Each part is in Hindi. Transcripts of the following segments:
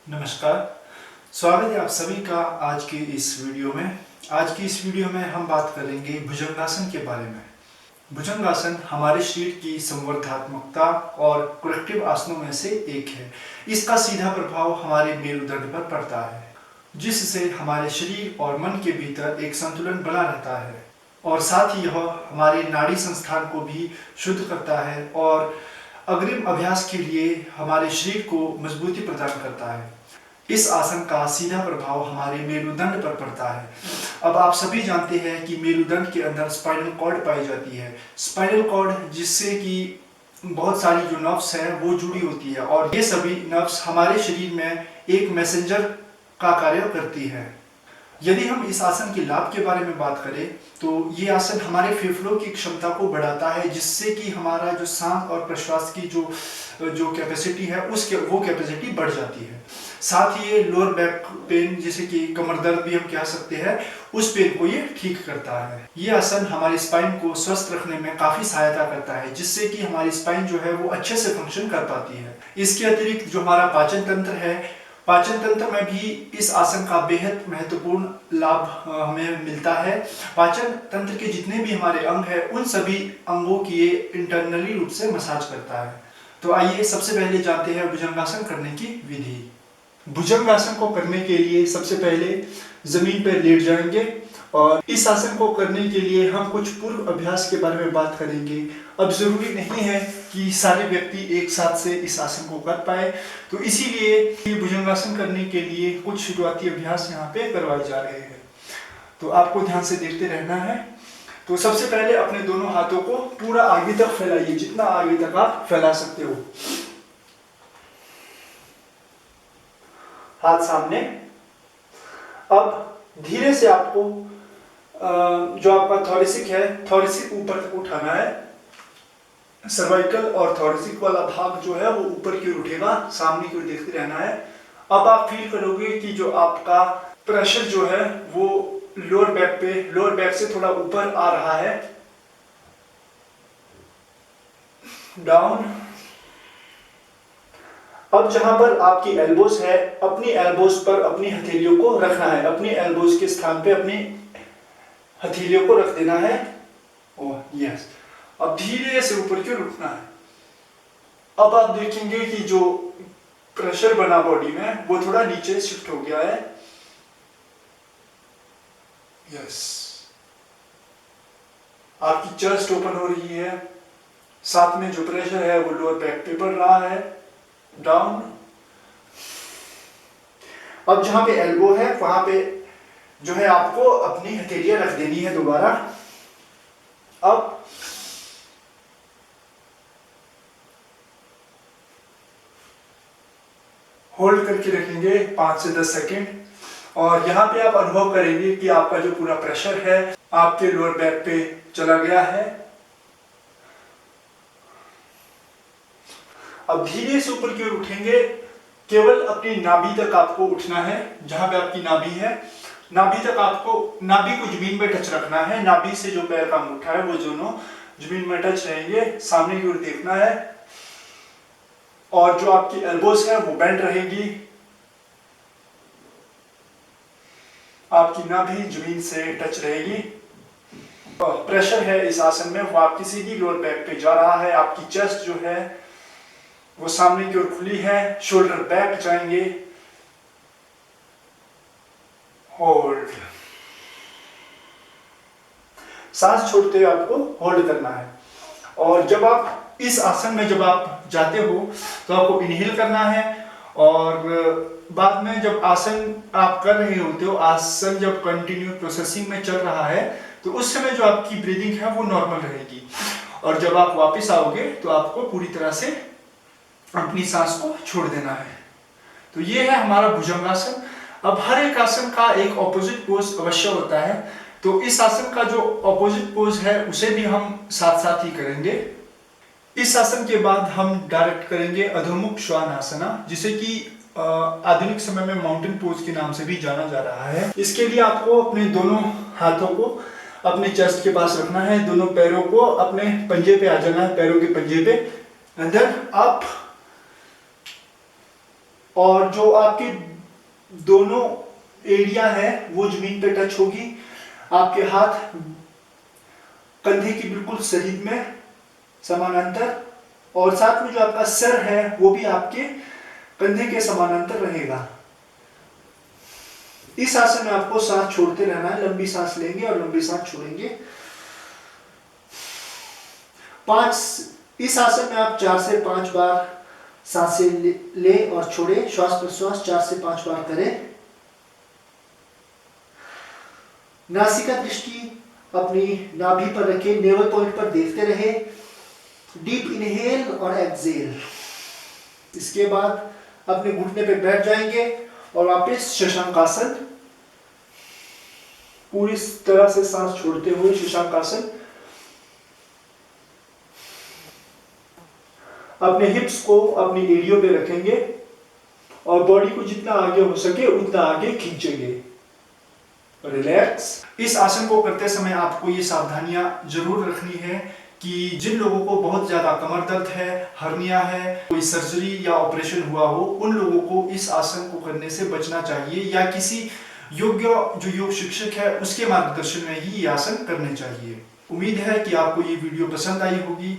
नमस्कार। स्वागत है आप सभी का आज की इस वीडियो में। आज की इस वीडियो में हम बात करेंगे भुजंगासन के बारे में। भुजंगासन हमारे शरीर की संवर्धनात्मकता और करेक्टिव आसनों में से एक है। इसका सीधा प्रभाव हमारे मेरुदंड पर पड़ता है, जिससे हमारे शरीर और मन के भीतर एक संतुलन बना रहता है और साथ ही यह हमारे नाड़ी संस्थान को भी शुद्ध करता है और अग्रिम अभ्यास के लिए हमारे शरीर को मजबूती प्रदान करता है। इस आसन का सीधा प्रभाव हमारे मेरुदंड पर पड़ता है। अब आप सभी जानते हैं कि मेरुदंड के अंदर स्पाइनल कॉर्ड पाई जाती है। स्पाइनल कॉर्ड जिससे कि बहुत सारी जो नर्व्स है वो जुड़ी होती है और ये सभी नर्व्स हमारे शरीर में एक मैसेंजर का कार्य करती है। यदि हम इस आसन के लाभ के बारे में बात करें तो ये आसन हमारे फेफड़ों की क्षमता को बढ़ाता है, जिससे कि हमारा जो सांस और प्रश्वास की जो कैपेसिटी है वो कैपेसिटी बढ़ जाती है। साथ ही ये लोअर बैक पेन, जैसे कि कमर दर्द भी हम कह सकते हैं, उस पेन को ये ठीक करता है। ये आसन हमारे स्पाइन को स्वस्थ रखने में काफी सहायता करता है, जिससे कि हमारी स्पाइन जो है वो अच्छे से फंक्शन कर पाती है। इसके अतिरिक्त जो हमारा पाचन तंत्र है, पाचन तंत्र में भी इस आसन का बेहद महत्वपूर्ण लाभ हमें मिलता है। पाचन तंत्र के जितने भी हमारे अंग हैं उन सभी अंगों की ये इंटरनली रूप से मसाज करता है। तो आइए सबसे पहले जानते हैं भुजंगासन करने की विधि। भुजंगासन को करने के लिए सबसे पहले जमीन पर लेट जाएंगे और इस आसन को करने के लिए हम कुछ पूर्व अभ्यास के बारे में बात करेंगे। अब जरूरी नहीं है कि सारे व्यक्ति एक साथ से इस आसन को कर पाए, तो इसीलिए भुजंगासन करने के लिए कुछ शुरुआती अभ्यास यहाँ पे करवाए जा रहे हैं। तो आपको ध्यान से देखते रहना है। तो सबसे पहले अपने दोनों हाथों को पूरा आगे तक फैलाइए, जितना आगे तक आप फैला सकते हो। हाथ सामने। अब धीरे से आपको जो आपका थोरेसिक है, थोरेसिक ऊपर तक उठाना है। सर्वाइकल और थोरेसिक वाला भाग जो है वो ऊपर की ओर उठेगा, सामने की ओर देखते रहना है। अब आप फील करोगे कि जो आपका प्रेशर जो है वो लोअर बैक से थोड़ा ऊपर आ रहा है। डाउन। अब जहां पर आपकी एल्बोस है, अपनी एल्बोस पर अपनी हथेलियों को रखना है। अपनी एल्बोस के स्थान पे अपनी हथेलियों को रख देना है। Oh yes. अब धीरे से ऊपर की ओर उठना है। अब आप देखेंगे कि जो प्रेशर बना बॉडी में वो थोड़ा नीचे शिफ्ट हो गया है। यस। आपकी चेस्ट ओपन हो रही है, साथ में जो प्रेशर है वो लोअर बैक पे बढ़ रहा है। डाउन। अब जहां पे एल्बो है वहां पे जो है आपको अपनी हथेलियां रख देनी है दोबारा। अब होल्ड करके रखेंगे 5 से 10 सेकेंड और यहाँ पे आप अनुभव करेंगे कि आपका जो पूरा प्रेशर है आपके लोअर बैक पे चला गया है। अब धीरे से ऊपर की ओर उठेंगे। केवल अपनी नाभि तक आपको उठना है। जहां पे आपकी नाभि है, नाभि तक आपको नाभि को जमीन में टच रखना है। नाभि से जो पैर का अंगूठा है वो दोनों जमीन में टच रहेंगे। सामने की ओर देखना है और जो आपकी एल्बोस है वो बेंड रहेगी। आपकी नाभि जमीन से टच रहेगी। प्रेशर है इस आसन में वो आपकी सीधी लोअर बैक पे जा रहा है। आपकी चेस्ट जो है वो सामने की ओर खुली है। शोल्डर बैक जाएंगे। होल्ड। सांस छोड़ते हुए आपको होल्ड करना है। और जब आप इस आसन में जब आप जाते हो तो आपको इनहेल करना है और बाद में जब आसन आप कर रहे होते हो, आसन जब कंटिन्यू प्रोसेसिंग में चल रहा है तो उस समय जो आपकी ब्रीदिंग है वो नॉर्मल रहेगी और जब आप वापस आओगे तो आपको पूरी तरह से अपनी सांस को छोड़ देना है। तो ये है हमारा भुजंगासन। अब हर एक आसन का एक ऑपोजिट पोज अवश्य होता है, तो इस आसन का जो ऑपोजिट पोज है उसे भी हम साथ साथ ही करेंगे। इस आसन के बाद हम डायरेक्ट करेंगे अधोमुख श्वानासना, जिसे कि आधुनिक समय में माउंटेन पोज के नाम से भी जाना जा रहा है। इसके लिए आपको अपने दोनों हाथों को अपने चेस्ट के पास रखना है। दोनों पैरों को अपने पंजे पे आ जाना है, पैरों के पंजे पे, एंड देन अप। 5 से 10 सेकंड। और यहाँ पे आप अनुभव करेंगे कि जो प्रेशर है वो लोअर बैक पे चला गया है। अब जहां पे एल्बो है वहां पे जो है आपको अपनी हथेलियां रख देनी है दोबारा। अब होल्ड। 5 से 10 सेकंड। और यहाँ पे आप अनुभव करेंगे कि जो प्रेशर है वो लोअर बैक पे चला गया है। और जो आपके दोनों एरिया है वो जमीन पे टच होगी। आपके हाथ कंधे की बिल्कुल शरीर में समानांतर, और साथ में जो आपका सर है वो भी आपके कंधे के समानांतर रहेगा। इस आसन में आपको सांस छोड़ते रहना है, लंबी सांस लेंगे और लंबी सांस छोड़ेंगे। इस आसन में आप 4 से 5 बार सांसें ले और छोड़े, श्वास प्रश्वास 4 से 5 बार करें। नासिका दृष्टि अपनी नाभि पर रखें, नेवल पॉइंट पर देखते रहे। डीप इनहेल और एक्सहेल। इसके बाद अपने घुटने पे बैठ जाएंगे और वापस शशांकासन, पूरी तरह से सांस छोड़ते हुए शशांकासन। अपने हिप्स को अपनी एड़ियों पे रखेंगे और बॉडी को जितना आगे हो सके उतना आगे खींचेंगे। रिलैक्स। इस आसन को करते समय आपको ये सावधानियां जरूर रखनी है कि जिन लोगों को बहुत ज्यादा कमर दर्द है, हर्निया है, कोई सर्जरी या ऑपरेशन हुआ हो, उन लोगों को इस आसन को करने से बचना चाहिए या किसी योग्य जो योग शिक्षक है उसके मार्गदर्शन में ही ये आसन करने चाहिए। उम्मीद है कि आपको ये वीडियो पसंद आई होगी।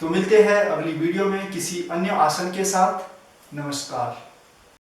तो मिलते हैं अगली वीडियो में किसी अन्य आसन के साथ। नमस्कार।